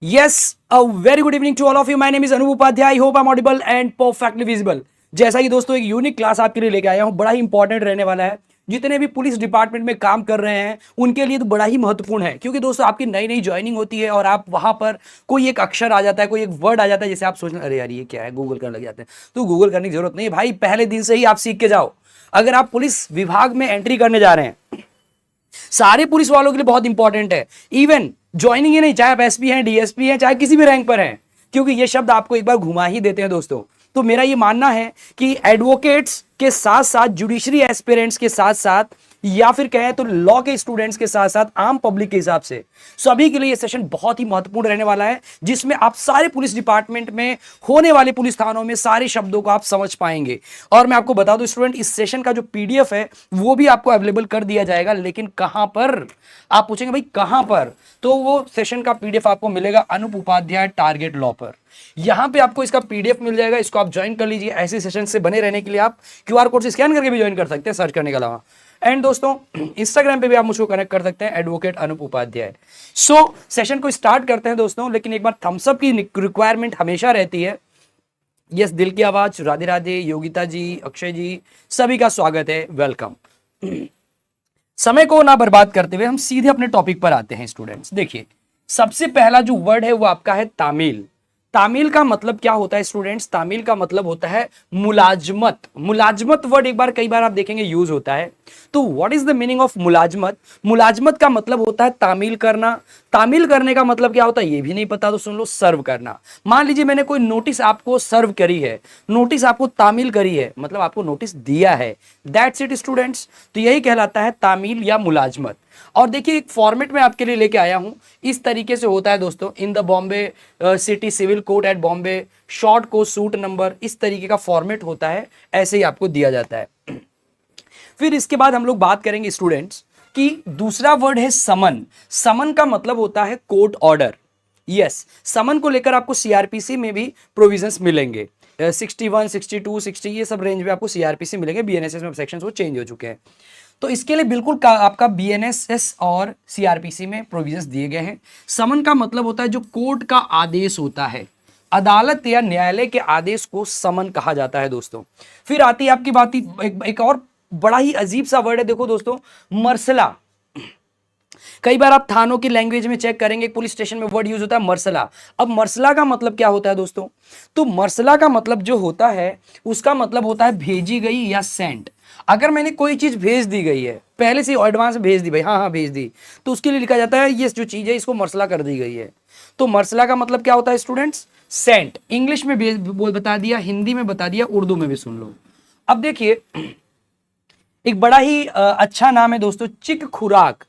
Yes, a very good evening to all of you. My name is Anup Upadhyay. I hope I'm audible and perfectly visible. जैसा कि दोस्तों एक unique class आपके लिए लेके आया हूं, बड़ा ही इंपॉर्टेंट रहने वाला है। जितने भी पुलिस डिपार्टमेंट में काम कर रहे हैं उनके लिए तो बड़ा ही महत्वपूर्ण है, क्योंकि दोस्तों आपकी नई नई ज्वाइनिंग होती है और आप वहां पर कोई एक अक्षर आ जाता है, कोई एक वर्ड आ जाता है, जैसे आप सोचना अरे यार ये क्या है, गूगल करने लग जाते हैं। तो गूगल करने की जरूरत नहीं है भाई, पहले दिन से ही आप सीख के जाओ। अगर आप पुलिस विभाग में एंट्री करने जा रहे हैं, सारे पुलिस वालों के लिए बहुत इंपॉर्टेंट है। इवन ज्वाइनिंग ही नहीं, चाहे आप एसपी हैं, डीएसपी हैं, चाहे किसी भी रैंक पर हैं, क्योंकि ये शब्द आपको एक बार घुमा ही देते हैं दोस्तों। तो मेरा ये मानना है कि एडवोकेट्स के साथ साथ, जुडिशरी एस्पिरेंट्स के साथ साथ, या फिर कहें तो लॉ के स्टूडेंट्स के साथ साथ आम पब्लिक के हिसाब से सभी के लिए ये सेशन बहुत ही महत्वपूर्ण रहने वाला है, जिसमें आप सारे पुलिस डिपार्टमेंट में होने वाले पुलिस थानों में सारे शब्दों को आप समझ पाएंगे। और मैं आपको बता दूं स्टूडेंट, इस सेशन का जो पीडीएफ है वो भी आपको अवेलेबल कर दिया जाएगा, लेकिन कहां पर? आप पूछेंगे भाई कहां पर? तो वो सेशन का पीडीएफ आपको मिलेगा अनुप उपाध्याय टारगेट लॉ पर। यहां पे आपको इसका पीडीएफ मिल जाएगा, इसको आप ज्वाइन कर लीजिए। ऐसे सेशन से बने रहने के लिए आप क्यूआर कोड से स्कैन करके भी ज्वाइन कर सकते हैं, सर्च करने के अलावा। एंड दोस्तों इंस्टाग्राम पे भी आप मुझको कनेक्ट कर सकते हैं, advocate Anup Upadhyay. So session को स्टार्ट करते हैं दोस्तों, लेकिन एक बार थम्स अप की रिक्वायरमेंट हमेशा रहती है। यस, दिल की आवाज, राधे राधे, योगिता जी, अक्षय जी, सभी का स्वागत है, वेलकम। समय को ना बर्बाद करते हुए हम सीधे अपने टॉपिक पर आते हैं स्टूडेंट्स। देखिए, सबसे पहला जो वर्ड है वो आपका है तामील। तामील का मतलब क्या होता है स्टूडेंट्स? तामील का मतलब होता है मुलाजमत। मुलाजमत वर्ड एक बार, कई बार आप देखेंगे यूज होता है। तो what is the meaning of मुलाजमत? मुलाजमत का मतलब होता है तामील करना। तामील करने का मतलब क्या होता है ये भी नहीं पता तो सुन लो, सर्व करना। मान लीजिए मैंने कोई नोटिस आपको सर्व करी है, नोटिस आपको तामील करी है, मतलब आपको नोटिस दिया है। That's it students. तो यही कहलाता है तामील या मुलाजमत। और देखिए एक फॉर्मेट में आपके लिए लेके आया हूं, इस तरीके से होता है दोस्तों। In the Bombay city civil court at Bombay, short को सूट नंबर, इस तरीके का फॉर्मेट होता है, ऐसे ही आपको दिया जाता है। फिर इसके बाद हम लोग बात करेंगे स्टूडेंट्स कि दूसरा वर्ड है समन। समन का मतलब होता है कोर्ट ऑर्डर। यस, समन को लेकर आपको सीआरपीसी में भी प्रोविजंस मिलेंगे। 61, 62, 60 ये सब रेंज में आपको सीआरपीसी मिलेंगे। बीएनएसएस में सेक्शंस वो चेंज हो चुके हैं, तो इसके लिए बिल्कुल आपका बीएनएसएस और सीआरपीसी में प्रोविजंस दिए गए हैं। समन का मतलब होता है जो कोर्ट का आदेश होता है, अदालत या न्यायालय के आदेश को समन कहा जाता है दोस्तों। फिर आती है आपकी बात, एक और बड़ा ही अजीब सा वर्ड है, देखो दोस्तों, मरसला। कई बार आप थानों की लैंग्वेज में चेक करेंगे, पुलिस स्टेशन में वर्ड यूज होता है मरसला। अब मरसला का मतलब क्या होता है दोस्तों? तो मरसला का मतलब जो होता है, उसका मतलब होता है भेजी गई या सेंट। अगर मैंने कोई चीज भेज दी गई है, पहले से एडवांस भेज दी भाई, हाँ हाँ भेज दी, तो उसके लिए लिखा जाता है ये जो चीज है इसको मरसला कर दी गई है। तो मरसला का मतलब क्या होता है स्टूडेंट्स? सेंट। इंग्लिश में बोल बता दिया, हिंदी में बता दिया, उर्दू में भी सुन लो। अब देखिए एक बड़ा ही अच्छा नाम है दोस्तों, चिक खुराक।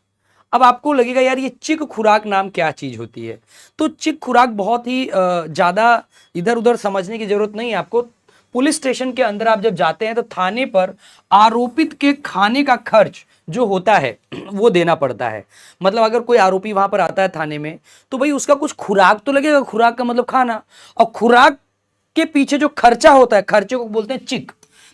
अब आपको लगेगा यार ये चिक खुराक नाम क्या चीज होती है? तो चिक खुराक बहुत ही ज्यादा इधर उधर समझने की जरूरत नहीं है आपको। पुलिस स्टेशन के अंदर आप जब जाते हैं तो थाने पर आरोपित के खाने का खर्च जो होता है वो देना पड़ता है। मतलब अगर कोई आरोपी वहां पर आता है थाने में, तो भाई उसका कुछ खुराक तो लगेगा। खुराक का मतलब खाना, और खुराक के पीछे जो खर्चा होता है, खर्चे को बोलते हैं चिक।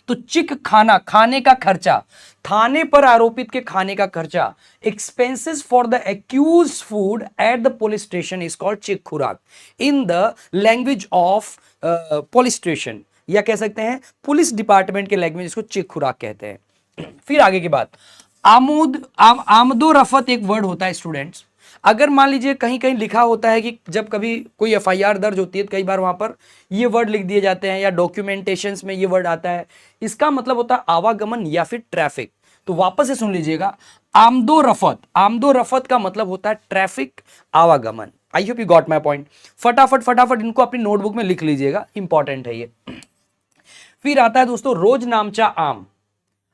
तो चिक खाना, खाने का खर्चा, थाने पर आरोपित के खाने का खर्चा, expenses for the accused food at the police station is called चिक खुराक in the language of police station, या कह सकते हैं पुलिस डिपार्टमेंट के लैंग्वेज इसको चिक खुराक कहते हैं। फिर आगे की बात, आमदो रफत एक वर्ड होता है स्टूडेंट्स। अगर मान लीजिए कहीं कहीं लिखा होता है कि जब कभी कोई एफआईआर दर्ज होती है तो कई बार वहां पर ये वर्ड लिख दिए जाते हैं, या डॉक्यूमेंटेशंस में ये वर्ड आता है। इसका मतलब होता है आवागमन या फिर ट्रैफिक। तो वापस से सुन लीजिएगा, आमदो रफत। आमदो रफत का मतलब होता है ट्रैफिक, आवागमन। I hope you got my point. फटाफट फटाफट इनको अपनी नोटबुक में लिख लीजिएगा, इंपॉर्टेंट है ये। फिर आता है दोस्तों रोज नामचा आम।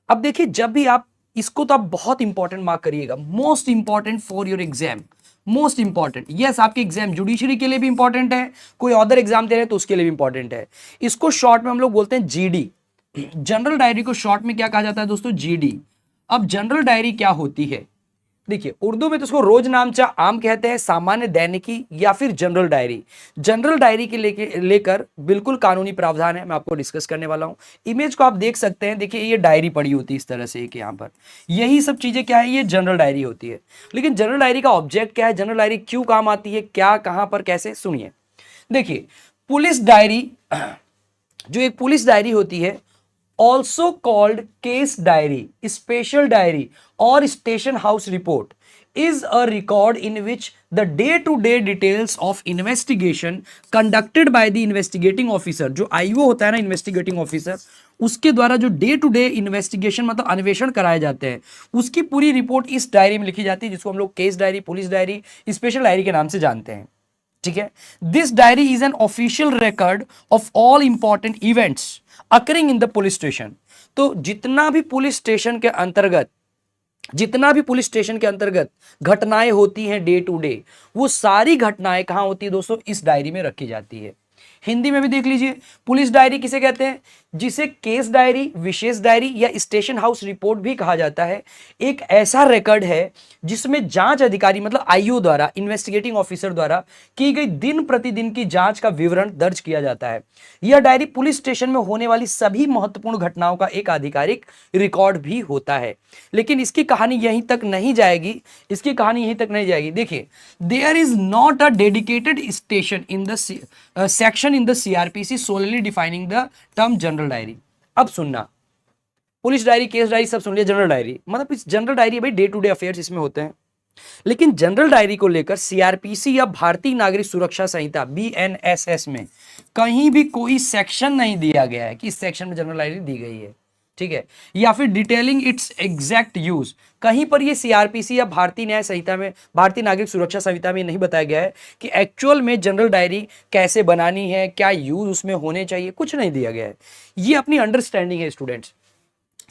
अब देखिए जब भी आप इसको, तो आप बहुत इंपॉर्टेंट मार्क करिएगा, most important for your exam, most important. Yes, आपके एग्जाम जुडिशरी के लिए भी इंपॉर्टेंट है, कोई अदर एग्जाम दे रहे हैं तो उसके लिए भी इंपॉर्टेंट है। इसको शॉर्ट में हम लोग बोलते हैं जीडी। जनरल डायरी को शॉर्ट में क्या कहा जाता है दोस्तों? जीडी। अब जनरल डायरी क्या होती है? देखिए उर्दू में तो उसको रोजनामचा आम कहते हैं, सामान्य दैनिकी या फिर जनरल डायरी। जनरल डायरी के लेकर बिल्कुल कानूनी प्रावधान है, मैं आपको डिस्कस करने वाला हूं। इमेज को आप देख सकते हैं, देखिए ये डायरी पड़ी होती है इस तरह से, एक यहाँ पर यही सब चीजें क्या है, ये जनरल डायरी होती है। लेकिन जनरल डायरी का ऑब्जेक्ट क्या है, जनरल डायरी क्यों काम आती है, क्या, कहां पर, कैसे, सुनिए। देखिए पुलिस डायरी, जो एक पुलिस डायरी होती है, also called case diary, special diary और station house report, is a record in which the day-to-day details of investigation conducted by the investigating officer, जो आईओ होता है ना, इन्वेस्टिगेटिंग ऑफिसर, उसके द्वारा जो डे टू डे इन्वेस्टिगेशन मतलब अन्वेषण कराए जाते हैं, उसकी पूरी रिपोर्ट इस डायरी में लिखी जाती है, जिसको हम लोग case diary, police diary, special diary के नाम से जानते हैं। ठीक है, this diary is an official record of all important events occurring in the police station. तो जितना भी पुलिस स्टेशन के अंतर्गत घटनाएं होती हैं डे टू डे, वो सारी घटनाएं कहां होती है दोस्तों, इस डायरी में रखी जाती है। हिंदी में भी देख लीजिए, पुलिस डायरी किसे कहते हैं, जिसे केस डायरी, विशेष डायरी या स्टेशन हाउस रिपोर्ट भी कहा जाता है। एक ऐसा रिकॉर्ड है जिसमें जांच अधिकारी मतलब आईओ द्वारा, इन्वेस्टिगेटिंग ऑफिसर द्वारा की गई दिन प्रतिदिन की जांच का विवरण दर्ज किया जाता है। यह डायरी पुलिस स्टेशन में होने वाली सभी महत्वपूर्ण घटनाओं का एक आधिकारिक रिकॉर्ड भी होता है। लेकिन इसकी कहानी यहीं तक नहीं जाएगी, देखिए, there is not a dedicated station in the section in the CrPC solely defining the term general diary. अब सुनना, पुलिस डायरी, केस डायरी सब सुन लिया, जनरल डायरी मतलब इस जनरल डायरी भाई डे टू डे अफेयर्स इसमें होते हैं। लेकिन जनरल डायरी को लेकर सीआरपीसी या भारतीय नागरिक सुरक्षा संहिता बीएनएसएस में कहीं भी कोई सेक्शन नहीं दिया गया है कि इस सेक्शन में जनरल डायरी दी गई है। ठीक है, या फिर डिटेलिंग इट्स एग्जैक्ट यूज, कहीं पर ये सीआरपीसी या भारतीय न्याय संहिता में, भारतीय नागरिक सुरक्षा संहिता में नहीं बताया गया है कि एक्चुअल में जनरल डायरी कैसे बनानी है, क्या यूज उसमें होने चाहिए, कुछ नहीं दिया गया है। ये अपनी अंडरस्टैंडिंग है students.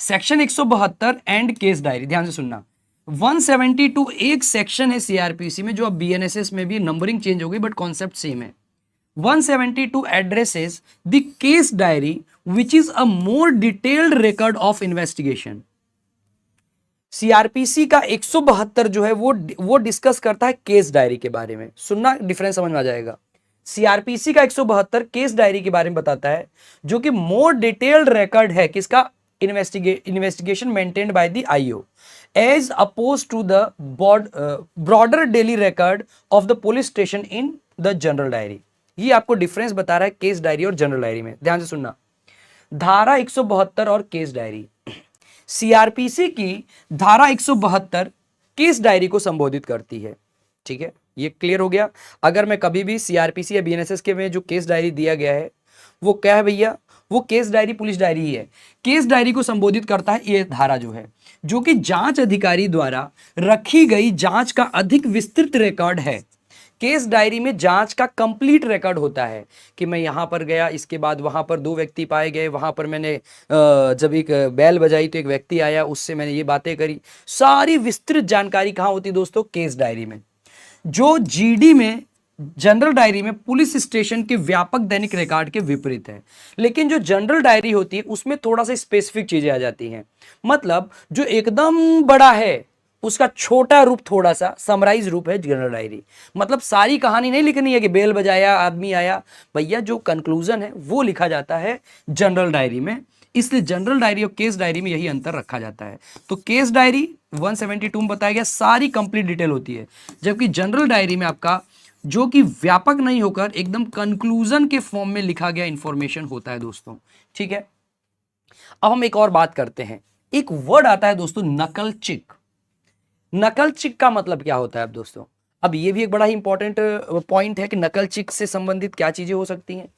Section 172 and case diary, ध्यान से सुनना, 172 एक सेक्शन है सीआरपीसी में, जो अब बीएनएसएस में भी नंबरिंग चेंज हो गई बट कॉन्सेप्ट सेम है। 172 addresses the case diary which is a more detailed record of investigation। CrPC का 172 जो है वो डिस्कस करता है केस डायरी के बारे में। सुनना, डिफरेंस समझ में आ जाएगा। सीआरपीसी का 172 केस डायरी के बारे में बताता है, जो कि मोर डिटेल्ड रिकॉर्ड है किसका, investigation maintained by the IO as opposed to the broader daily record of the police station in the general diary. ये आपको डिफरेंस बता रहा है केस डायरी और जनरल डायरी में। ध्यान से सुनना, धारा 172 और केस डायरी, सीआरपीसी की धारा 172 केस डायरी को संबोधित करती है। ठीक है, ये क्लियर हो गया। अगर मैं कभी भी सीआरपीसी या बीएनएसएस के में जो केस डायरी दिया गया है वो क्या है भैया, वो केस डायरी पुलिस डायरी ही है। केस डायरी को संबोधित करता है ये धारा जो है, जो कि जांच अधिकारी द्वारा रखी गई जांच का अधिक विस्तृत रिकॉर्ड है। केस डायरी में जांच का कंप्लीट रिकॉर्ड होता है कि मैं यहां पर गया, इसके बाद वहां पर 2 व्यक्ति पाए गए, वहां पर मैंने जब एक बेल बजाई तो एक व्यक्ति आया, उससे मैंने ये बातें करी। सारी विस्तृत जानकारी कहां होती है दोस्तों, केस डायरी में। जो जीडी में, जनरल डायरी में पुलिस स्टेशन के व्यापक दैनिक रिकॉर्ड के विपरीत है। लेकिन जो जनरल डायरी होती है उसमें थोड़ा सा स्पेसिफिक चीजें आ जाती हैं। मतलब जो एकदम बड़ा है उसका छोटा रूप, थोड़ा सा समराइज रूप है जनरल डायरी। मतलब सारी कहानी नहीं लिखनी है कि बेल बजाया, आदमी आया, भैया जो कंक्लूजन है वो लिखा जाता है जनरल डायरी में। इसलिए जनरल डायरी और केस डायरी में यही अंतर रखा जाता है। तो केस डायरी 172 में बताया गया सारी कंप्लीट डिटेल होती है, जबकि जनरल डायरी में आपका जो कि व्यापक नहीं होकर एकदम कंक्लूजन के फॉर्म में लिखा गया इंफॉर्मेशन होता है दोस्तों। ठीक है, अब हम एक और बात करते हैं। एक वर्ड आता है दोस्तों, नकल चिक। नकल चिक का मतलब क्या होता है अब दोस्तों, अब ये भी एक बड़ा ही इंपॉर्टेंट पॉइंट है कि नकल चिक से संबंधित क्या चीजें हो सकती हैं।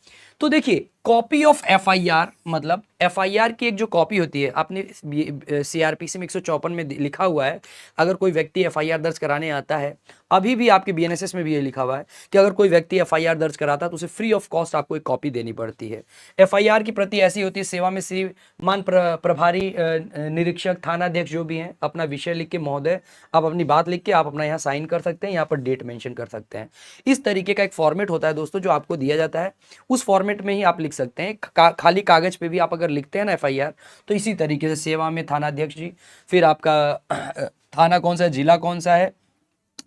तो देखिए, कॉपी ऑफ एफआईआर, मतलब एफआईआर की एक जो कॉपी होती है, आपने सीआरपीसी में 154 में लिखा हुआ है, अगर कोई व्यक्ति एफआईआर दर्ज कराने आता है, अभी भी आपके बीएनएसएस में भी ये लिखा हुआ है कि अगर कोई व्यक्ति एफआईआर दर्ज कराता है तो उसे फ्री ऑफ कॉस्ट आपको एक कॉपी देनी पड़ती है। एफआईआर की प्रति ऐसी होती है, सेवा में श्रीमान प्रभारी निरीक्षक, थानाध्यक्ष जो भी हैं, अपना विषय लिख के, महोदय आप अपनी बात लिख के आप अपना यहाँ साइन कर सकते हैं, यहाँ पर डेट मेंशन कर सकते हैं। इस तरीके का एक फॉर्मेट होता है दोस्तों जो आपको दिया जाता है। उस फॉर्मेट फॉर्मेट में ही आप लिख सकते हैं, खाली कागज पे भी आप अगर लिखते हैं ना एफआईआर, तो इसी तरीके से सेवा में थानाध्यक्ष जी, फिर आपका थाना कौन सा है, जिला कौन सा है,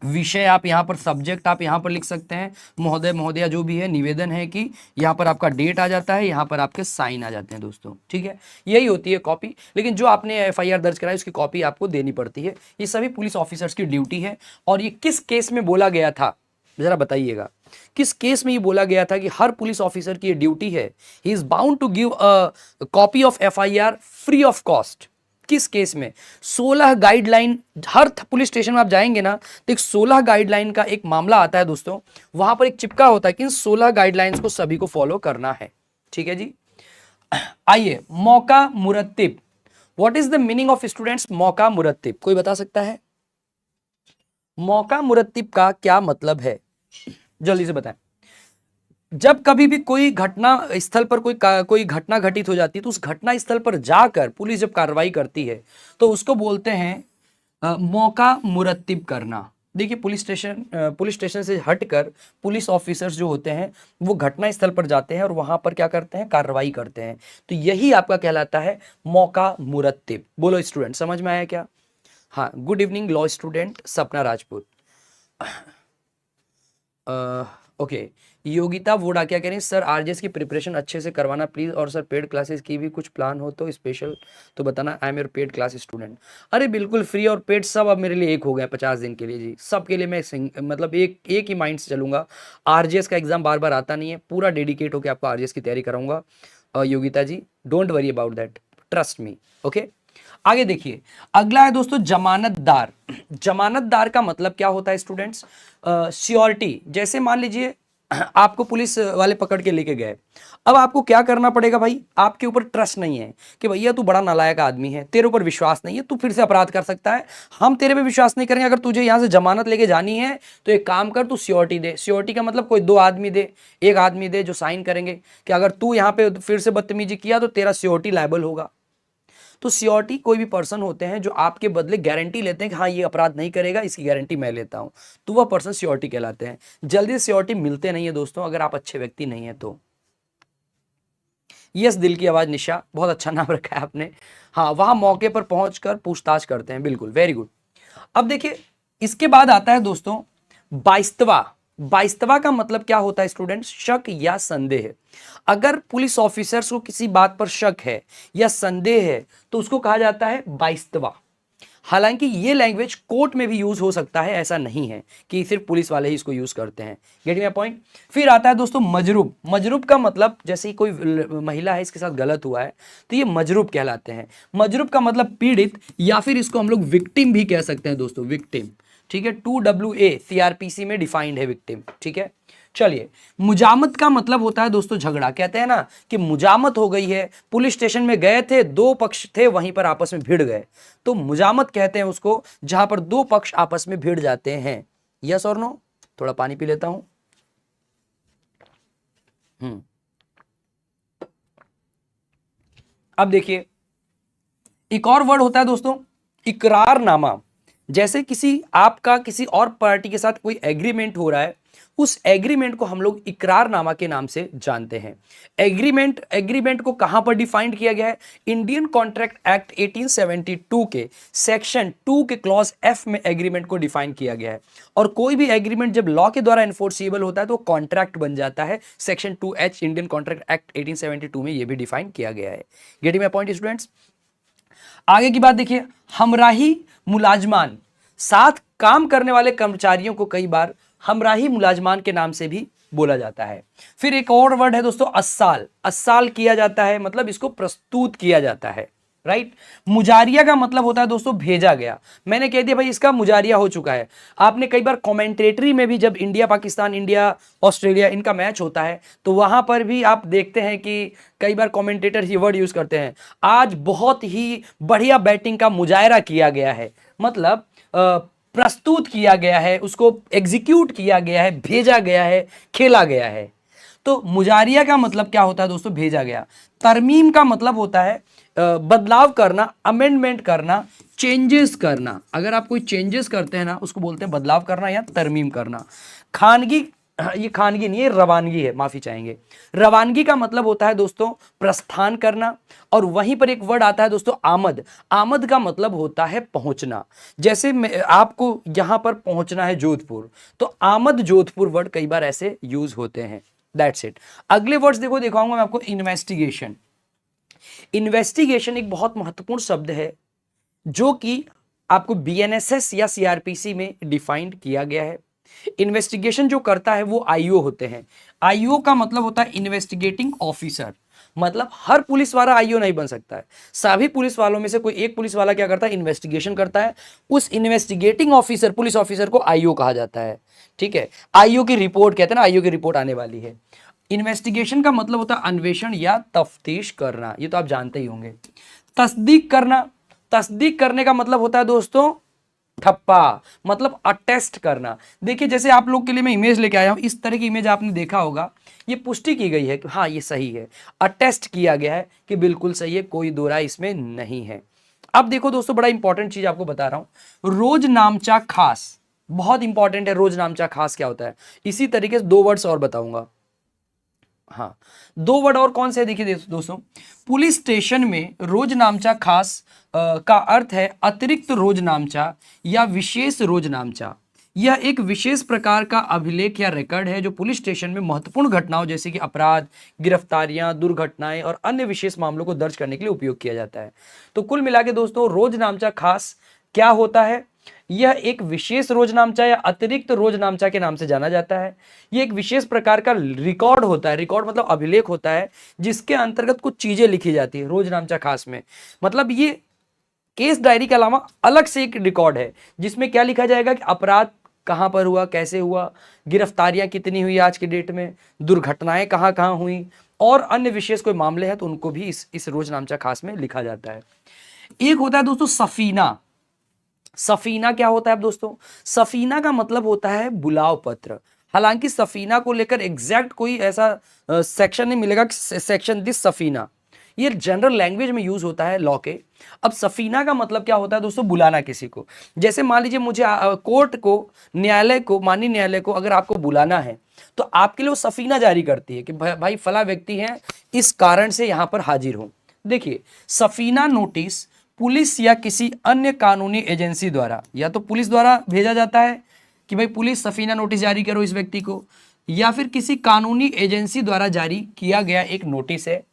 विषय आप यहाँ पर, सब्जेक्ट आप यहाँ पर लिख सकते हैं, महोदय महोदया जो भी है, निवेदन है कि यहाँ पर आपका डेट आ जाता है, यहाँ पर आपके साइन आ जाते हैं दोस्तों, ठीक है। यही होती है कॉपी, लेकिन जो आपने एफआईआर दर्ज कराई उसकी कॉपी आपको देनी पड़ती है। ये सभी पुलिस ऑफिसर्स की ड्यूटी है। और ये किस केस में बोला गया था, जरा बताइएगा, किस केस में ये बोला गया था कि हर पुलिस ऑफिसर की ये ड्यूटी है, he is bound to give a copy of FIR free of cost. किस केस में? 16 गाइडलाइन, हर पुलिस स्टेशन में आप जाएंगे ना तो एक 16 गाइडलाइन का एक मामला आता है दोस्तों, वहां पर एक चिपका होता है कि इन 16 गाइडलाइंस को सभी को फॉलो करना है, ठीक है जी। आइए, मौका मुरत्तिब, what is the meaning of students मौका मुरत्तिब, कोई बता सकता है? मौका मुरत्तिब का क्या मतलब है, जल्दी से बताएं। जब कभी भी कोई घटना स्थल पर कोई घटना घटित हो जाती है, तो उस घटना स्थल पर जाकर पुलिस जब कार्रवाई करती है तो उसको बोलते हैं मौका मुरत्तिब करना। देखिए, पुलिस स्टेशन से हटकर पुलिस ऑफिसर्स जो होते हैं वो घटना स्थल पर जाते हैं और वहां पर क्या करते हैं, कार्रवाई करते हैं। तो यही आपका कहलाता है मौका मुरत्तिब। बोलो स्टूडेंट, समझ में आया क्या? हाँ, गुड इवनिंग लॉ स्टूडेंट सपना राजपूत। ओके, योगिता वोडा क्या कह रही हैं, सर आरजेएस की प्रिपरेशन अच्छे से करवाना प्लीज, और सर पेड क्लासेस की भी कुछ प्लान हो तो स्पेशल तो बताना, I am your paid class student. अरे बिल्कुल, फ्री और पेड सब अब मेरे लिए एक हो गया 50 दिन के लिए जी, सबके लिए मैं मतलब एक ही माइंड से चलूंगा। आरजेएस का एग्जाम बार बार आता नहीं है, पूरा डेडिकेट होकर आपको आरजेएस की तैयारी कराऊंगा Yogita ji, don't worry about that, trust me, okay. आगे देखिए, अगला है दोस्तों जमानतदार। जमानतदार का मतलब क्या होता है स्टूडेंट्स? श्योरिटी। जैसे मान लीजिए आपको पुलिस वाले पकड़ के लेके गए, अब आपको क्या करना पड़ेगा भाई, आपके ऊपर ट्रस्ट नहीं है कि भैया तू बड़ा नालायक आदमी है, तेरे ऊपर विश्वास नहीं है, तू फिर से अपराध कर सकता है, हम तेरे पे विश्वास नहीं करेंगे। अगर तुझे यहां से जमानत लेके जानी है तो एक काम कर, तू श्योरिटी दे। श्योरिटी का मतलब कोई 2 आदमी दे, एक आदमी दे जो साइन करेंगे कि अगर तू यहाँ पे फिर से बदतमीजी किया तो तेरा श्योरिटी लायबल होगा। तो सियोरिटी कोई भी पर्सन होते हैं जो आपके बदले गारंटी लेते हैं कि हाँ ये अपराध नहीं करेगा, इसकी गारंटी मैं लेता हूं, तो वह पर्सन सियोरिटी कहलाते हैं। जल्दी सियोरिटी मिलते नहीं है दोस्तों अगर आप अच्छे व्यक्ति नहीं है तो। यस, दिल की आवाज निशा, बहुत अच्छा नाम रखा है आपने। हाँ, वहां मौके पर पहुंचकर पूछताछ करते हैं, बिल्कुल, वेरी गुड। अब देखिए, इसके बाद आता है दोस्तों बाइस्तवा। बाइस्तवा का मतलब क्या होता है स्टूडेंट्स? शक या संदेह। अगर पुलिस ऑफिसर्स को किसी बात पर शक है या संदेह है तो उसको कहा जाता है बाइस्तवा। हालांकि ये लैंग्वेज कोर्ट में भी यूज हो सकता है, ऐसा नहीं है कि सिर्फ पुलिस वाले ही इसको यूज करते हैं। Getting my point. फिर आता है दोस्तों मजरूब। मजरूब का मतलब, जैसे ही कोई महिला है इसके साथ गलत हुआ है तो ये मजरूब कहलाते हैं। मजरूब का मतलब पीड़ित, या फिर इसको हम लोग विक्टिम भी कह सकते हैं दोस्तों, विक्टिम, ठीक है। 2WA सीआरपीसी में डिफाइंड है विक्टिम, ठीक है। चलिए, मुजामत का मतलब होता है दोस्तों झगड़ा। कहते हैं ना कि मुजामत हो गई है, पुलिस स्टेशन में गए थे, 2 पक्ष थे वहीं पर आपस में भिड़ गए, तो मुजामत कहते हैं उसको, जहां पर 2 पक्ष आपस में भिड़ जाते हैं। यस और नो? थोड़ा पानी पी लेता हूं। अब देखिए, एक और वर्ड होता है दोस्तों इकरारनामा। जैसे आपका किसी और पार्टी के साथ कोई एग्रीमेंट हो रहा है, उस एग्रीमेंट को हम लोग इकरारनामा के नाम से जानते हैं। एग्रीमेंट को कहां पर डिफाइंड किया गया है? इंडियन कॉन्ट्रैक्ट एक्ट 1872 के सेक्शन 2 के क्लॉज F में एग्रीमेंट को डिफाइन किया गया है। और कोई भी एग्रीमेंट जब लॉ के द्वारा एनफोर्सिबल होता है तो कॉन्ट्रैक्ट बन जाता है। Section 2H Indian contract act 1872 में यह भी डिफाइन किया गया है। Getting my point students? आगे की बात देखिए, हमराही मुलाजमान, साथ काम करने वाले कर्मचारियों को कई बार हमराही मुलाजमान के नाम से भी बोला जाता है। फिर एक और वर्ड है दोस्तों अस्साल। अस्साल किया जाता है, मतलब इसको प्रस्तुत किया जाता है, राइट। मुजारिया का मतलब होता है दोस्तों भेजा गया। मैंने कह दिया भाई इसका मुजारिया हो चुका है। आपने कई बार कमेंटेटरी में भी, जब इंडिया पाकिस्तान, इंडिया ऑस्ट्रेलिया इनका मैच होता है तो वहां पर भी आप देखते हैं कि कई बार कमेंटेटर ये वर्ड यूज करते हैं, आज बहुत ही बढ़िया बैटिंग का मुजायरा किया गया है, मतलब प्रस्तुत किया गया है, उसको एग्जीक्यूट किया गया है, भेजा गया है, खेला गया है। तो मुजारिया का मतलब क्या होता है दोस्तों? भेजा गया। तरमीम का मतलब होता है बदलाव करना, अमेंडमेंट करना, चेंजेस करना। अगर आप कोई चेंजेस करते हैं ना, उसको बोलते हैं बदलाव करना या तरमीम करना। खानगी ये खानगी नहीं है, रवानगी है, माफी चाहेंगे। रवानगी का मतलब होता है दोस्तों प्रस्थान करना, और वहीं पर एक वर्ड आता है दोस्तों आमद। आमद का मतलब होता है पहुंचना। जैसे आपको यहां पर पहुंचना है जोधपुर, तो आमद जोधपुर वर्ड कई बार ऐसे यूज होते हैं। That's it. अगले वर्ड्स देखो, दिखाऊंगा मैं आपको। इन्वेस्टिगेशन। इन्वेस्टिगेशन एक बहुत महत्वपूर्ण शब्द है जो कि आपको बीएनएसएस या सीआरपीसी में डिफाइंड किया गया है। इन्वेस्टिगेशन जो करता है वो आईओ होते हैं। आईओ का मतलब होता है इन्वेस्टिगेटिंग ऑफिसर। मतलब हर पुलिस वाला आईओ नहीं बन सकता है। सभी पुलिस वालों में से कोई एक पुलिस वाला क्या करता है, इन्वेस्टिगेशन करता है। उस इन्वेस्टिगेटिंग ऑफिसर, पुलिस ऑफिसर को आईओ कहा जाता है। ठीक है, आईओ की रिपोर्ट कहते हैं ना, आईओ की रिपोर्ट आने वाली है। इन्वेस्टिगेशन का मतलब होता है अन्वेषण या तफ्तीश करना, ये तो आप जानते ही होंगे। तस्दीक करना, तस्दीक करने का मतलब होता है दोस्तों ठप्पा, मतलब अटेस्ट करना। देखिए जैसे आप लोग के लिए मैं इमेज लेके आया हूं, इस तरह की इमेज आपने देखा होगा, ये पुष्टि की गई है कि हाँ ये सही है, अटेस्ट किया गया है कि बिल्कुल सही है, कोई दो राय इसमें नहीं है। अब देखो दोस्तों, बड़ा इंपॉर्टेंट चीज आपको बता रहा हूं, रोज नामचा खास, बहुत इंपॉर्टेंट है। रोज नामचा खास क्या होता है, इसी तरीके से दो वर्ड्स और बताऊंगा। हाँ, दो वर्ड और कौन से है, देखिए दोस्तों, पुलिस स्टेशन में रोज नामचा खास का अर्थ है अतिरिक्त रोज नामचा या विशेष रोज नामचा। यह एक विशेष प्रकार का अभिलेख या रिकॉर्ड है जो पुलिस स्टेशन में महत्वपूर्ण घटनाओं जैसे कि अपराध, गिरफ्तारियां, दुर्घटनाएं और अन्य विशेष मामलों को दर्ज करने के लिए उपयोग किया जाता है। तो कुल मिला के दोस्तों, रोज नामचा खास क्या होता है, यह एक विशेष रोजनामचा या अतिरिक्त रोजनामचा के नाम से जाना जाता है। यह एक विशेष प्रकार का रिकॉर्ड होता है, रिकॉर्ड मतलब अभिलेख होता है, जिसके अंतर्गत कुछ चीजें लिखी जाती है रोजनामचा खास में। मतलब ये केस डायरी के अलावा अलग से एक रिकॉर्ड है जिसमें क्या लिखा जाएगा कि अपराध कहां पर हुआ, कैसे हुआ, गिरफ्तारियां कितनी हुई आज की डेट में, दुर्घटनाएं कहां कहां हुई, और अन्य विशेष कोई मामले हैं तो उनको भी इस रोजनामचा खास में लिखा जाता है। एक होता है दोस्तों सफीना। सफीना क्या होता है दोस्तों, सफीना का मतलब होता है बुलाव पत्र। हालांकि सफीना को लेकर एग्जैक्ट कोई ऐसा सेक्शन नहीं मिलेगा कि सेक्शन दिस सफीना, ये जनरल लैंग्वेज में यूज होता है लॉ के। अब सफीना का मतलब क्या होता है दोस्तों, बुलाना किसी को। जैसे मान लीजिए मुझे कोर्ट को, न्यायालय को, माननीय न्यायालय को अगर आपको बुलाना है तो आपके लिए वो सफीना जारी करती है कि भाई फला व्यक्ति है, इस कारण से यहां पर हाजिर हो। देखिए सफीना नोटिस पुलिस या किसी अन्य कानूनी एजेंसी द्वारा, या तो पुलिस द्वारा भेजा जाता है कि भाई पुलिस सफीना नोटिस जारी करो इस व्यक्ति को, या फिर किसी कानूनी एजेंसी द्वारा जारी किया गया एक नोटिस है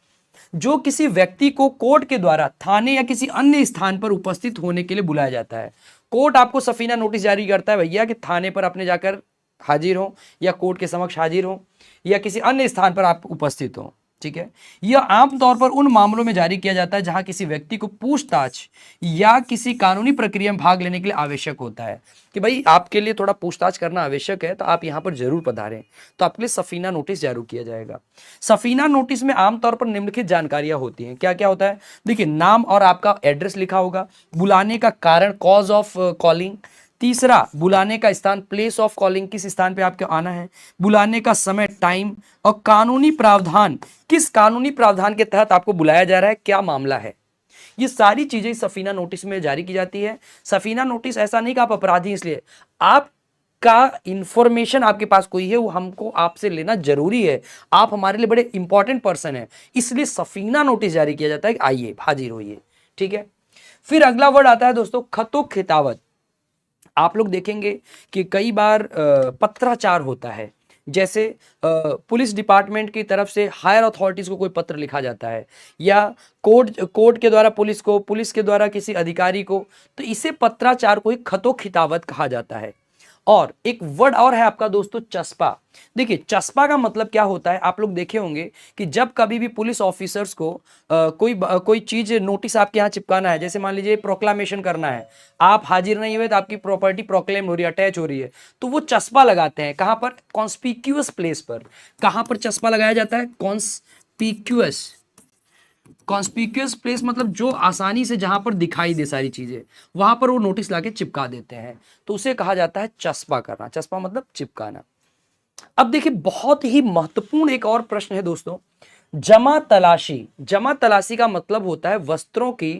जो किसी व्यक्ति को कोर्ट के द्वारा थाने या किसी अन्य स्थान पर उपस्थित होने के लिए बुलाया जाता है। कोर्ट आपको सफीना नोटिस जारी करता है भैया कि थाने पर अपने जाकर हाजिर हो, या कोर्ट के समक्ष हाजिर हो, या किसी अन्य स्थान पर आप उपस्थित हो। ठीक है, यह आमतौर पर उन मामलों में जारी किया जाता है जहां किसी व्यक्ति को पूछताछ या किसी कानूनी प्रक्रिया में भाग लेने के लिए आवश्यक होता है कि भाई आपके लिए थोड़ा पूछताछ करना आवश्यक है, तो आप यहां पर जरूर पधारें, तो आपके लिए सफीना नोटिस जारी किया जाएगा। सफीना नोटिस में आमतौर पर निम्नलिखित जानकारियां होती हैं। क्या क्या होता है, देखिए नाम और आपका एड्रेस लिखा होगा, बुलाने का कारण, कॉज ऑफ कॉलिंग, तीसरा बुलाने का स्थान, प्लेस ऑफ कॉलिंग, किस स्थान पे आपको आना है, बुलाने का समय, टाइम, और कानूनी प्रावधान, किस कानूनी प्रावधान के तहत आपको बुलाया जा रहा है, क्या मामला है। ये सारी चीजें सफीना नोटिस में जारी की जाती है। सफीना नोटिस ऐसा नहीं कि आप अपराधी इसलिए, आपका इंफॉर्मेशन आपके पास कोई है वो हमको आपसे लेना जरूरी है, आप हमारे लिए बड़े इंपॉर्टेंट पर्सन है, इसलिए सफीना नोटिस जारी किया जाता है कि आइए हाजिर होइए। ठीक है, फिर अगला वर्ड आता है दोस्तों खतो खितावत। आप लोग देखेंगे कि कई बार पत्राचार होता है, जैसे पुलिस डिपार्टमेंट की तरफ से हायर अथॉरिटीज को कोई पत्र लिखा जाता है, या कोर्ट के द्वारा पुलिस को, पुलिस के द्वारा किसी अधिकारी को, तो इसे पत्राचार को ही खतो खितावत कहा जाता है। और एक वर्ड और है आपका दोस्तों चस्पा। देखिए चस्पा का मतलब क्या होता है, आप लोग देखे होंगे कि जब कभी भी पुलिस ऑफिसर्स को कोई चीज नोटिस आपके यहाँ चिपकाना है, जैसे मान लीजिए प्रोक्लामेशन करना है, आप हाजिर नहीं हुए तो आपकी प्रॉपर्टी प्रोक्लेम हो रही है, अटैच हो रही है, तो वो चस्पा लगाते हैं। कहां पर, कॉन्स्पिक्यूअस प्लेस पर। कहां पर चस्पा लगाया जाता है, कॉन्स्पिक्यूअस। कॉन्स्पिक्यूअस प्लेस मतलब जो आसानी से, जहां पर दिखाई दे सारी चीजें, वहां पर वो नोटिस लाके चिपका देते हैं, तो उसे कहा जाता है चस्पा करना। चस्पा मतलब चिपकाना। अब देखिए बहुत ही महत्वपूर्ण एक और प्रश्न है दोस्तों, जमा तलाशी। जमा तलाशी का मतलब होता है वस्त्रों की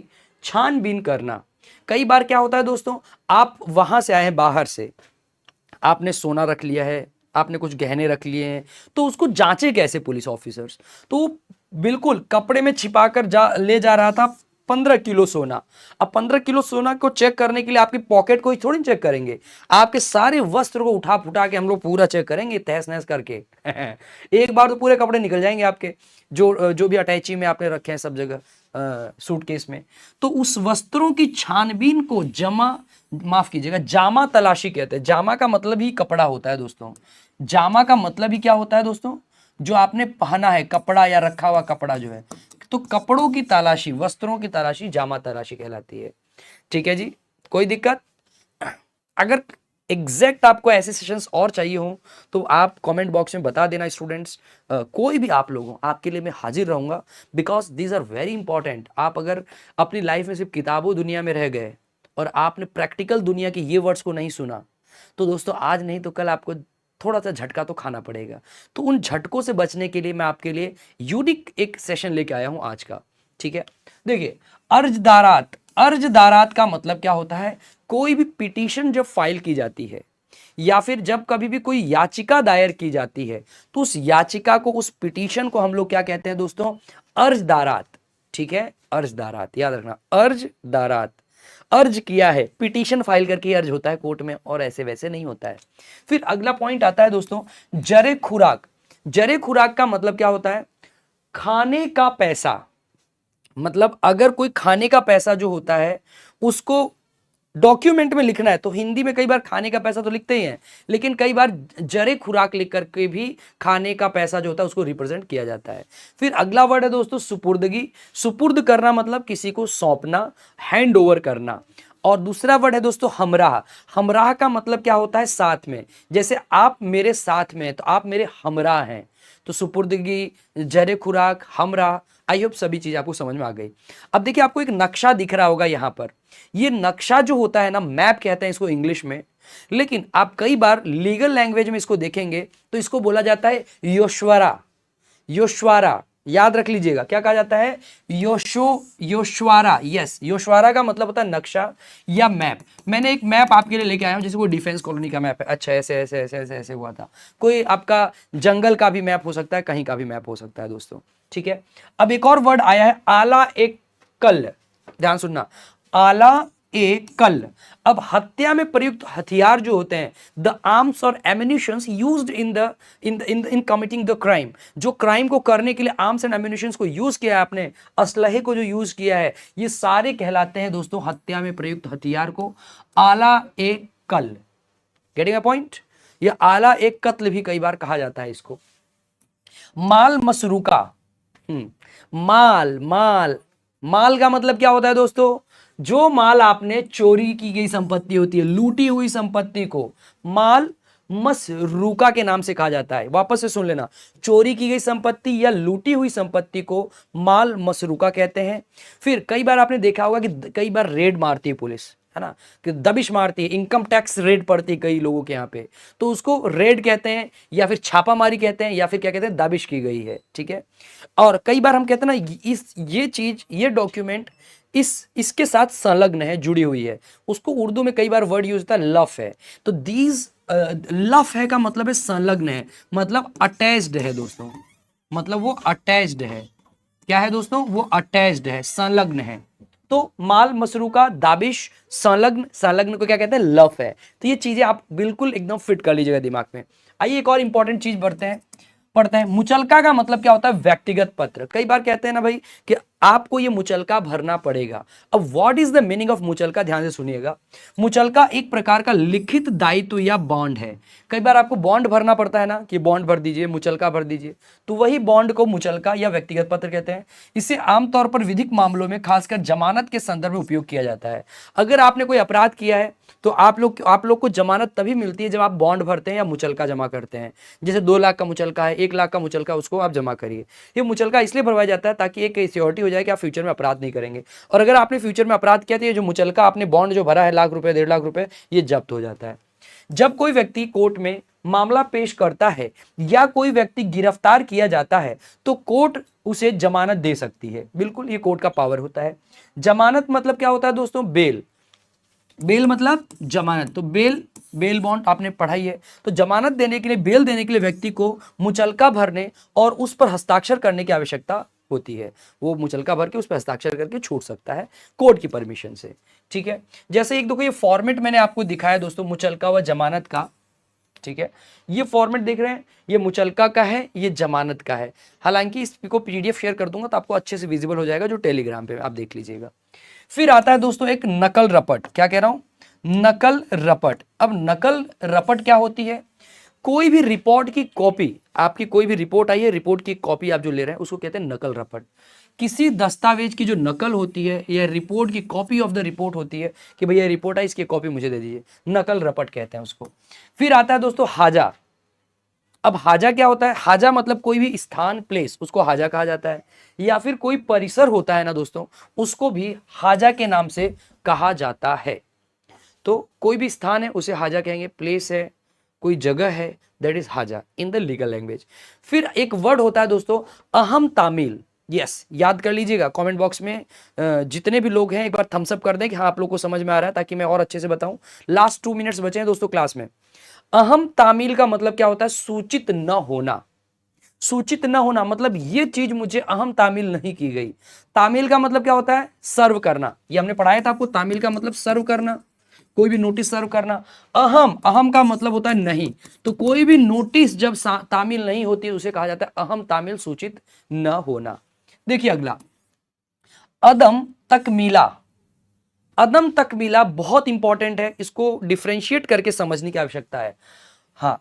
छानबीन करना। कई बार क्या होता है दोस्तों, आप वहां से आए हैं बाहर से, आपने सोना रख लिया है, आपने कुछ गहने रख लिए हैं, तो उसको जांचे कैसे पुलिस ऑफिसर्स? तो बिल्कुल कपड़े में छिपाकर ले जा रहा था 15 किलो सोना। अब 15 किलो सोना को चेक करने के लिए आपकी पॉकेट को ही थोड़ी चेक करेंगे, आपके सारे वस्त्र को उठा फुटा के हम लोग पूरा चेक करेंगे तहस नहस करके। एक बार तो पूरे कपड़े निकल जाएंगे आपके, जो भी अटैची में आपने रखे हैं सब जगह, सूटकेस में। तो उस वस्त्रों की छानबीन को माफ कीजिएगा, जामा तलाशी कहते हैं। जामा का मतलब ही कपड़ा होता है दोस्तों। जामा का मतलब ही क्या होता है दोस्तों? जो आपने पहना है कपड़ा या रखा हुआ कपड़ा जो है, तो कपड़ों की तलाशी, वस्त्रों की तलाशी जामा तलाशी कहलाती है। ठीक है जी, कोई दिक्कत? अगर एग्जैक्ट आपको ऐसे सेशंस और चाहिए हो तो आप कमेंट बॉक्स में बता देना स्टूडेंट्स। कोई भी आप लोग हो, आपके लिए मैं हाजिर रहूंगा, because these are very important. आप अगर अपनी लाइफ में सिर्फ किताबों दुनिया में रह गए और आपने प्रैक्टिकल दुनिया के ये वर्ड्स को नहीं सुना, तो दोस्तों आज नहीं तो कल आपको थोड़ा सा झटका तो खाना पड़ेगा। तो उन झटकों से बचने के लिए मैं आपके लिए यूनिक एक सेशन लेके आया हूं आज का। ठीक है, देखिए, अर्जदारात, अर्जदारात का मतलब क्या होता है? कोई भी पिटीशन जब फाइल की जाती है या फिर जब कभी भी कोई याचिका दायर की जाती है, तो उस याचिका को, उस पिटीशन को हम लोग क्या कहते हैं दोस्तों? अर्जदारात। ठीक है, अर्जदारात याद रखना, अर्जदारात। अर्ज किया है, पिटीशन फाइल करके अर्ज होता है कोर्ट में, और ऐसे वैसे नहीं होता है। फिर अगला पॉइंट आता है दोस्तों, जरे खुराक। जरे खुराक का मतलब क्या होता है? खाने का पैसा। मतलब अगर कोई खाने का पैसा जो होता है उसको डॉक्यूमेंट में लिखना है, तो हिंदी में कई बार खाने का पैसा तो लिखते ही हैं, लेकिन कई बार जरे खुराक लिख करके भी खाने का पैसा जो होता है उसको रिप्रेजेंट किया जाता है। फिर अगला वर्ड है दोस्तों सुपुर्दगी। सुपुर्द करना मतलब किसी को सौंपना, हैंड ओवर करना। और दूसरा वर्ड है दोस्तों हमराह। हमराह का मतलब क्या होता है? साथ में। जैसे आप मेरे साथ में हैं तो आप मेरे हमराह हैं। तो सुपुर्दगी, जरे खुराक, हमराह, आई होप सभी चीज आपको समझ में आ गई। अब देखिए, आपको एक नक्शा दिख रहा होगा यहां पर। ये नक्शा जो होता है ना, मैप कहते हैं इसको इंग्लिश में, लेकिन आप कई बार लीगल लैंग्वेज में इसको देखेंगे तो इसको बोला जाता है योश्वरा। योश्वारा याद रख लीजिएगा, क्या कहा जाता है? योश्वारा। यस, योश्वारा का मतलब होता है नक्शा या मैप। मैंने एक मैप आपके लिए लेके आया हूं, जैसे कोई डिफेंस कॉलोनी का मैप है। अच्छा, ऐसे ऐसे ऐसे ऐसे ऐसे हुआ था। कोई आपका जंगल का भी मैप हो सकता है, कहीं का भी मैप हो सकता है दोस्तों। ठीक है, अब एक और वर्ड आया है, आला एक कल। ध्यान सुनना, आला ए कल। अब हत्या में प्रयुक्त हथियार जो होते हैं, द आर्म्स और ammunitions used in committing the crime. जो क्राइम को करने के लिए आर्म्स एंड एम्यूनिशंस को यूज किया है आपने, असलहे को जो यूज किया है, ये सारे कहलाते हैं दोस्तों हत्या में प्रयुक्त हथियार को आला ए कल। Getting a point? ये आला एक कत्ल भी कई बार कहा जाता है इसको। माल मसरूका। माल माल माल का मतलब क्या होता है दोस्तों? जो माल आपने चोरी की गई संपत्ति होती है, लूटी हुई संपत्ति को माल मसरूका के नाम से कहा जाता है। वापस से सुन लेना, चोरी की गई संपत्ति या लूटी हुई संपत्ति को माल मसरूका कहते हैं। फिर कई बार आपने देखा होगा कि कई बार रेड मारती है पुलिस, है ना, कि दबिश मारती है, इनकम टैक्स रेड पड़ती है कई लोगों के यहाँ पे, तो उसको रेड कहते हैं या फिर छापामारी कहते हैं या फिर क्या कहते हैं, दबिश की गई है। ठीक है, और कई बार हम कहते हैं ना, ये चीज, ये डॉक्यूमेंट इसके साथ संलग्न है, जुड़ी हुई है, उसको उर्दू में कई बार वर्ड यूज होता है लफ है। तो दीज लफ है का मतलब है संलग्न है, मतलब अटैच्ड है दोस्तों, मतलब वो अटैच्ड है। क्या है दोस्तों? वो अटैच्ड है, संलग्न है। तो माल मसरूका, दाबिश, संलग्न, संलग्न को क्या कहते हैं? लफ है। तो ये चीजें आप बिल्कुल एकदम फिट कर लीजिएगा दिमाग में। आइए एक और इंपॉर्टेंट चीज पढ़ते हैं। मुचलका का मतलब क्या होता है? व्यक्तिगत पत्र। कई बार कहते हैं ना भाई कि आपको ये मुचलका भरना पड़ेगा। अब what is the meaning of मुचलका? ध्यान से सुनिएगा। मुचलका एक प्रकार का लिखित दायित्व या बॉन्ड है। कई बार आपको बॉन्ड भरना पड़ता है ना, कि बॉन्ड भर दीजिए, मुचलका भर दीजिए, तो वही बॉन्ड को मुचलका या व्यक्तिगत पत्र कहते हैं। इसे आमतौर पर विधिक मामलों में, खासकर जमानत के संदर्भ में उपयोग किया जाता है। अगर आपने कोई अपराध किया है तो आप लोग को जमानत तभी मिलती है जब आप बॉन्ड भरते हैं या मुचलका जमा करते हैं। जैसे 2 लाख का मुचलका है, 1 लाख का मुचलका, उसको आप जमा करिए। ये मुचलका इसलिए भरवाया जाता है ताकि एक सिक्योरिटी हो जाए कि आप फ्यूचर में अपराध नहीं करेंगे। और अगर आपने फ्यूचर में अपराध किया तो ये जो मुचलका आपने बॉन्ड जो भरा है, लाख रुपए, 1.5 लाख रुपए, ये जब्त हो जाता है। जब कोई व्यक्ति कोर्ट में मामला पेश करता है या कोई व्यक्ति गिरफ्तार किया जाता है तो कोर्ट उसे जमानत दे सकती है। बिल्कुल, ये कोर्ट का पावर होता है। जमानत मतलब क्या होता है दोस्तों? बेल। बेल मतलब जमानत। तो बेल बेल बॉन्ड आपने पढ़ाई है। तो जमानत देने के लिए, बेल देने के लिए व्यक्ति को मुचलका भरने और उस पर हस्ताक्षर करने की आवश्यकता होती है। वो मुचलका भर के उस पर हस्ताक्षर करके छूट सकता है कोर्ट की परमिशन से। ठीक है, जैसे एक देखो ये फॉर्मेट मैंने आपको दिखाया दोस्तों मुचलका व जमानत का। ठीक है, ये फॉर्मेट देख रहे हैं, ये मुचलका का है, ये जमानत का है। हालांकि इसको पीडीएफ शेयर कर दूंगा तो आपको अच्छे से विजिबल हो जाएगा, जो टेलीग्राम पे आप देख लीजिएगा। फिर आता है दोस्तों एक नकल रपट। क्या कह रहा हूं? नकल रपट। अब नकल रपट क्या होती है? कोई भी रिपोर्ट की कॉपी, आपकी कोई भी रिपोर्ट आई है, रिपोर्ट की कॉपी आप जो ले रहे हैं उसको कहते हैं नकल रपट। किसी दस्तावेज की जो नकल होती है या रिपोर्ट की कॉपी ऑफ द रिपोर्ट होती है कि भैया रिपोर्ट है, इसकी कॉपी मुझे दे दीजिए, नकल रपट कहते हैं उसको। फिर आता है दोस्तों हाजा। अब हाजा क्या होता है? हाजा मतलब कोई भी स्थान, प्लेस, उसको हाजा कहा जाता है। या फिर कोई परिसर होता है ना दोस्तों, उसको भी हाजा के नाम से कहा जाता है। तो कोई भी स्थान है उसे हाजा कहेंगे, प्लेस है, कोई जगह है, दैट इज हाजा इन द लीगल लैंग्वेज। फिर एक वर्ड होता है दोस्तों अहम तामील। यस, याद कर लीजिएगा, कमेंट बॉक्स में जितने भी लोग हैं एक बार थम्स अप कर दें कि हाँ आप लोग को समझ में आ रहा है, ताकि मैं और अच्छे से बताऊं। लास्ट 2 मिनट्स बचे हैं दोस्तों क्लास में। अहम तामील का मतलब क्या होता है? सूचित न होना। सूचित न होना मतलब ये चीज मुझे अहम तामील नहीं की गई। तामील का मतलब क्या होता है? सर्व करना। ये हमने पढ़ाया था आपको, तामील का मतलब सर्व करना, कोई भी नोटिस सर्व करना। अहम, अहम का मतलब होता है नहीं। तो कोई भी नोटिस जब तामील नहीं होती है उसे कहा जाता है अहम तामील, सूचित न होना। देखिए अगला, अदम तकमीला। अदम तकमीला बहुत इंपॉर्टेंट है, इसको डिफरेंशिएट करके समझने की आवश्यकता है। हाँ,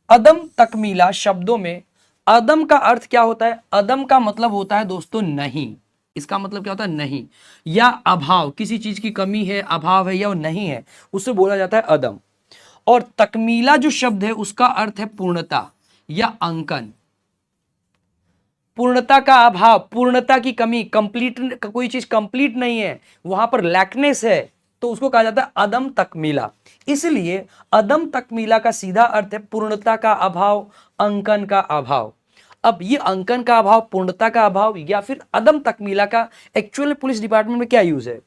अदम तकमीला शब्दों में अदम का अर्थ क्या होता है? अदम का मतलब होता है दोस्तों नहीं। इसका मतलब क्या होता है? नहीं या अभाव, किसी चीज की कमी है, अभाव है या वो नहीं है, उसे बोला जाता है अदम। और तकमीला जो शब्द है उसका अर्थ है पूर्णता या अंकन। पूर्णता का अभाव, पूर्णता की कमी, कंप्लीट, कोई चीज कंप्लीट नहीं है, वहां पर लैकनेस है, तो उसको कहा जाता है अदम तकमीला। इसलिए अदम तकमीला का सीधा अर्थ है पूर्णता का अभाव, अंकन का अभाव। अब ये अंकन का अभाव, पूर्णता का अभाव या फिर अदम तकमीला का एक्चुअल पुलिस डिपार्टमेंट में क्या यूज है?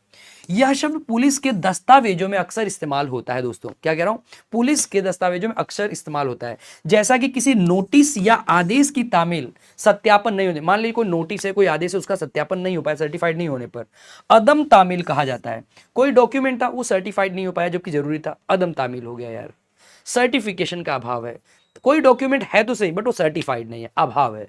यह शब्द पुलिस के दस्तावेजों में अक्सर इस्तेमाल होता है दोस्तों। क्या कह रहा हूं? पुलिस के दस्तावेजों में अक्सर इस्तेमाल होता है। जैसा कि किसी नोटिस या आदेश की तामील, सत्यापन नहीं होने, मान लीजिए कोई नोटिस है, कोई आदेश है, उसका सत्यापन नहीं हो पाया, सर्टिफाइड नहीं होने पर अदम तामील कहा जाता है। कोई डॉक्यूमेंट था वो सर्टिफाइड नहीं हो पाया जबकि जरूरी था, अदम तामील हो गया यार। सर्टिफिकेशन का अभाव है, कोई डॉक्यूमेंट है तो सही बट वो सर्टिफाइड नहीं है, अभाव है।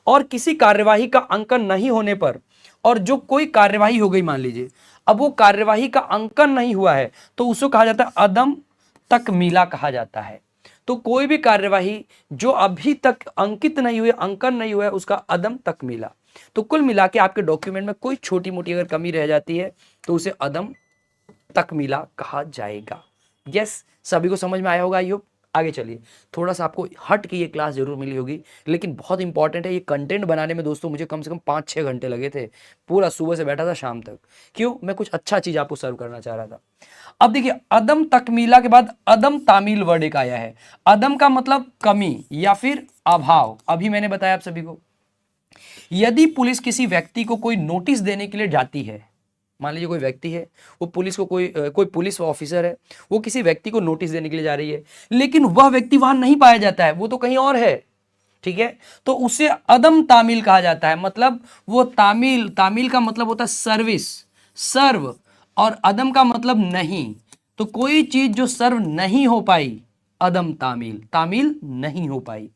और किसी कार्यवाही का अंकन नहीं होने पर, और जो कोई कार्यवाही हो गई मान लीजिए, अब वो कार्यवाही का अंकन नहीं हुआ है तो उसको कहा जाता है अदम तकमीला कहा जाता है। तो कोई भी कार्यवाही जो अभी तक अंकित नहीं हुई, अंकन नहीं हुआ है, उसका अदम तकमीला। तो कुल मिला के आपके डॉक्यूमेंट में कोई छोटी मोटी अगर कमी रह जाती है तो उसे अदम तकमीला कहा जाएगा। यस, सभी को समझ में आया होगा। I hope. आगे चलिए, थोड़ा सा आपको हट के ये क्लास जरूर मिली होगी, लेकिन बहुत इंपॉर्टेंट है। ये कंटेंट बनाने में दोस्तों मुझे कम से कम 5-6 घंटे लगे थे, पूरा सुबह से बैठा था शाम तक। क्यों? मैं कुछ अच्छा चीज आपको सर्व करना चाह रहा था। अब देखिए, अदम तकमीला के बाद अदम तामील वर्ड एक आया है। अदम का मतलब कमी या फिर अभाव। अभी मैंने बताया आप सभी को, यदि पुलिस किसी व्यक्ति को कोई नोटिस देने के लिए जाती है, मान लीजिए कोई व्यक्ति है, वो पुलिस को कोई पुलिस ऑफिसर है, वो किसी व्यक्ति को नोटिस देने के लिए जा रही है, लेकिन वह व्यक्ति वहां नहीं पाया जाता है, वो तो कहीं और है। ठीक है, तो उसे अदम तामील कहा जाता है। मतलब वो तामील, तामील का मतलब होता है सर्विस, सर्व, और अदम का मतलब नहीं। तो कोई चीज जो सर्व नहीं हो पाई, अदम तामील, तामील नहीं हो पाई।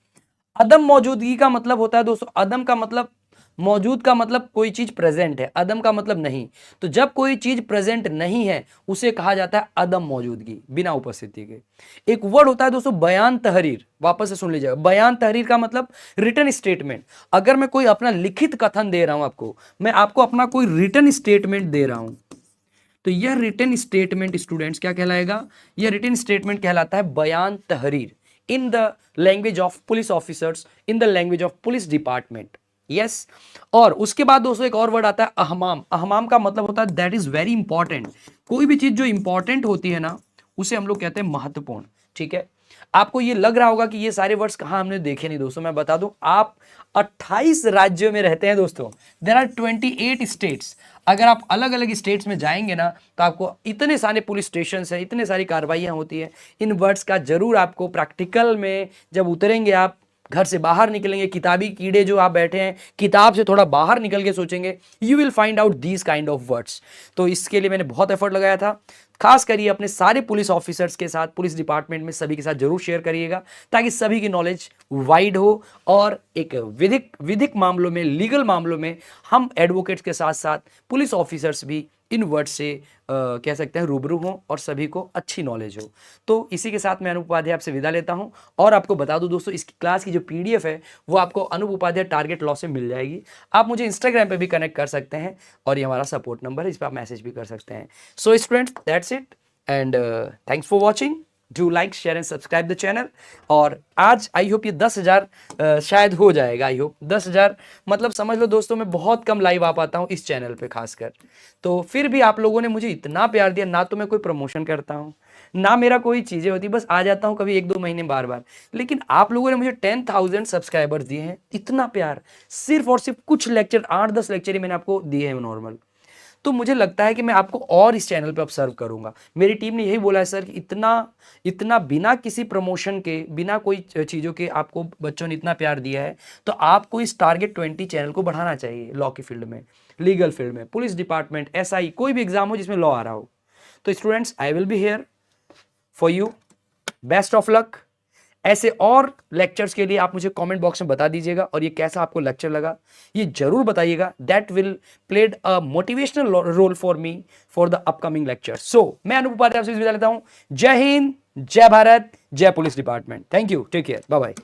अदम मौजूदगी का मतलब होता है दोस्तों, अदम का मतलब मौजूद का मतलब कोई चीज प्रेजेंट है, अदम का मतलब नहीं। तो जब कोई चीज प्रेजेंट नहीं है उसे कहा जाता है अदम मौजूदगी, बिना उपस्थिति के। एक वर्ड होता है दोस्तों बयान तहरीर, वापस से सुन लीजिएगा। बयान तहरीर का मतलब रिटन स्टेटमेंट। अगर मैं कोई अपना लिखित कथन दे रहा हूं आपको, मैं आपको अपना कोई रिटन स्टेटमेंट दे रहा हूं, तो यह रिटन स्टेटमेंट स्टूडेंट्स क्या कहलाएगा? यह रिटन स्टेटमेंट कहलाता है बयान तहरीर इन the language of police officers, in the language of police department. Yes, और उसके बाद दोस्तों एक और वर्ड आता है अहमाम। अहमाम का मतलब होता है दैट इज वेरी इंपॉर्टेंट। कोई भी चीज जो इंपॉर्टेंट होती है ना, उसे हम लोग कहते हैं महत्वपूर्ण। ठीक है, आपको ये लग रहा होगा कि ये सारे वर्ड्स कहाँ हमने देखे नहीं दोस्तों, मैं बता दूं, आप 28 राज्यों में रहते हैं दोस्तों। There are 28 states. अगर आप अलग अलग स्टेट्स में जाएंगे ना तो आपको इतने सारे पुलिस स्टेशन हैं, इतने सारी कार्रवाइयाँ होती हैं। इन वर्ड्स का जरूर आपको प्रैक्टिकल में जब उतरेंगे, आप घर से बाहर निकलेंगे, किताबी कीड़े जो आप बैठे हैं, किताब से थोड़ा बाहर निकल के सोचेंगे, you will find out these kind of words. तो इसके लिए मैंने बहुत एफर्ट लगाया था। खास करिए अपने सारे पुलिस ऑफिसर्स के साथ, पुलिस डिपार्टमेंट में सभी के साथ जरूर शेयर करिएगा, ताकि सभी की नॉलेज वाइड हो और एक विधिक मामलों में, लीगल मामलों में हम एडवोकेट्स के साथ साथ पुलिस ऑफिसर्स भी इन वर्ड से कह सकते हैं रूबरू हों और सभी को अच्छी नॉलेज हो। तो इसी के साथ मैं अनूप उपाध्याय आपसे विदा लेता हूं और आपको बता दूं दोस्तों, इस क्लास की जो पीडीएफ है वो आपको अनूप उपाध्याय टारगेट लॉ से मिल जाएगी। आप मुझे इंस्टाग्राम पे भी कनेक्ट कर सकते हैं और ये हमारा सपोर्ट नंबर है, इस पर आप मैसेज भी कर सकते हैं। So students, that's it and thanks for watching. Do like, share and subscribe the channel. और आज आई होप ये 10,000 शायद हो जाएगा। आई होप 10,000 मतलब समझ लो दोस्तों, मैं बहुत कम लाइव आ पाता हूँ इस चैनल पे खासकर। तो फिर भी आप लोगों ने मुझे इतना प्यार दिया, ना तो मैं कोई प्रमोशन करता हूँ, ना मेरा कोई चीज़ें होती, बस आ जाता हूँ कभी 1-2 महीने बार बार, लेकिन आप लोगों ने मुझे 10,000 सब्सक्राइबर्स दिए हैं। इतना प्यार सिर्फ और सिर्फ कुछ लेक्चर, 8-10 लेक्चर ही मैंने आपको दिए हैं नॉर्मल। तो मुझे लगता है कि मैं आपको और इस चैनल पे ऑब्जर्व करूंगा। मेरी टीम ने यही बोला है सर कि इतना बिना किसी प्रमोशन के, बिना कोई चीज़ों के आपको बच्चों ने इतना प्यार दिया है, तो आपको इस टारगेट 20 चैनल को बढ़ाना चाहिए। लॉ की फील्ड में, लीगल फील्ड में, पुलिस डिपार्टमेंट, एसआई, कोई भी एग्जाम हो जिसमें लॉ आ रहा हो। तो students, I will be here for you. Best of luck. ऐसे और लेक्चर्स के लिए आप मुझे कमेंट बॉक्स में बता दीजिएगा और ये कैसा आपको लेक्चर लगा ये जरूर बताइएगा। That will played a motivational role for me for the upcoming lecture. So मैं अनूप उपाध्याय आपसे विदा लेता हूं। जय हिंद, जय भारत, जय police department. Thank you, take care, bye bye.